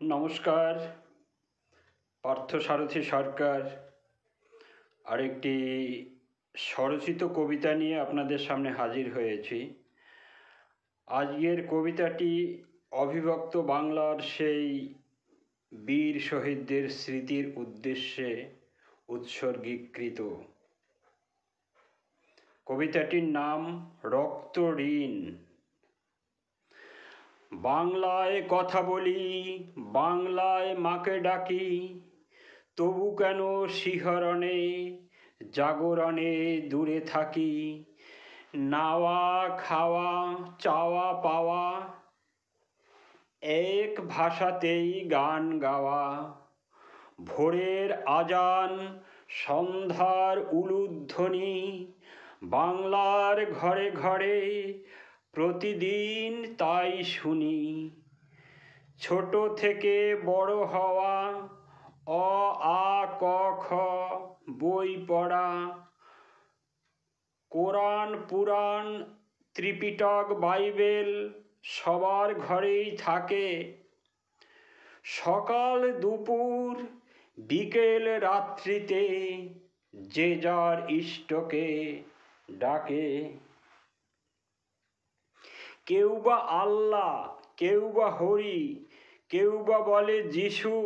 নমস্কার, পার্থসারথী সরকার আরেকটি স্বরচিত কবিতা নিয়ে আপনাদের সামনে হাজির হয়েছি। আজকের কবিতাটি অবিভক্ত বাংলার সেই বীর শহীদদের স্মৃতির উদ্দেশ্যে উৎসর্গীকৃত। কবিতাটির নাম রক্ত ঋণ। বাংলায় কথা বলি, বাংলায় মাকে ডাকি, তবু কেন শিহরণে জাগরণে দূরে থাকি। নাওয়া খাওয়া চাওয়া পাওয়া এক ভাষাতেই গান গাওয়া। ভোরের আজান সন্ধ্যার উলুধ্বনি বাংলার ঘরে ঘরে প্রতিদিন তাই শুনি। ছোট থেকে বড় হওয়া, অ আ ক খ বই পড়া, কোরআন পুরাণ ত্রিপিটক বাইবেল সবার ঘরেই থাকে। সকাল দুপুর বিকেল রাত্রিতে যে যার ইষ্টকে ডাকে। কেউ বা আল্লাহ, কেউ বা হরি, কেউ বা বলে যিশু।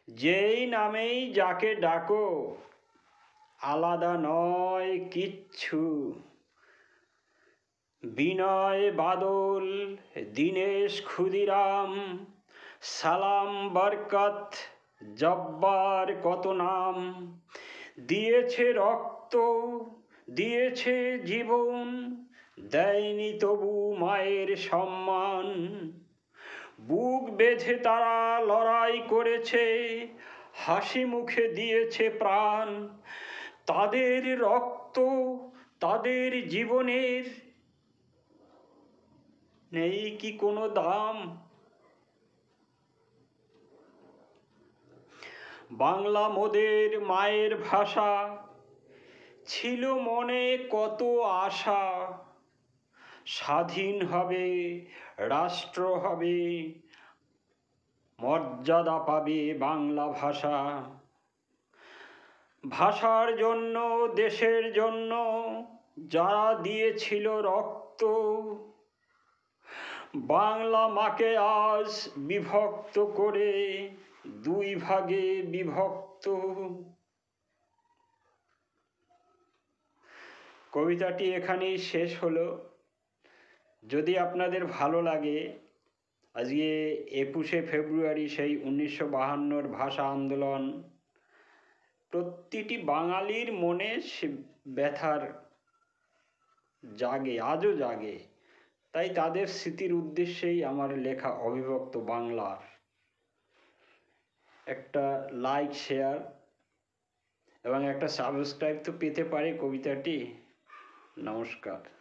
যেই নামেই যাকে ডাকো আলাদা নয় কিচ্ছু। বিনয় বাদল, দীনেশ ক্ষুদিরাম, সালাম বরকত জব্বার কত নাম। দিয়েছে রক্ত দিয়েছে জীবন, দেয়নি তবু মায়ের সম্মান। বুক বেঁধে তারা লড়াই করেছে, হাসি মুখে দিয়েছে প্রাণ। তাদের রক্ত তাদের জীবনের নেই কি কোনো দাম? বাংলা মোদের মায়ের ভাষা, ছিল মনে কত আশা। স্বাধীন হবে, রাষ্ট্র হবে, মর্যাদা পাবে বাংলা ভাষা। ভাষার জন্য দেশের জন্য যারা দিয়েছিল রক্ত, বাংলা মাকে আজ বিভক্ত করে দুই ভাগে বিভক্ত। কবিতাটি এখানেই শেষ হলো। যদি আপনাদের ভালো লাগে, আজকে 21শে ফেব্রুয়ারি সেই 1952 ভাষা আন্দোলন প্রতিটি বাঙালির মনে ব্যথার জাগে, আজও জাগে। তাই তাদের স্মৃতির উদ্দেশ্যেই আমার লেখা অবিভক্ত বাংলার। একটা লাইক শেয়ার এবং একটা সাবস্ক্রাইব তো পেতে পারে কবিতাটি। নমস্কার।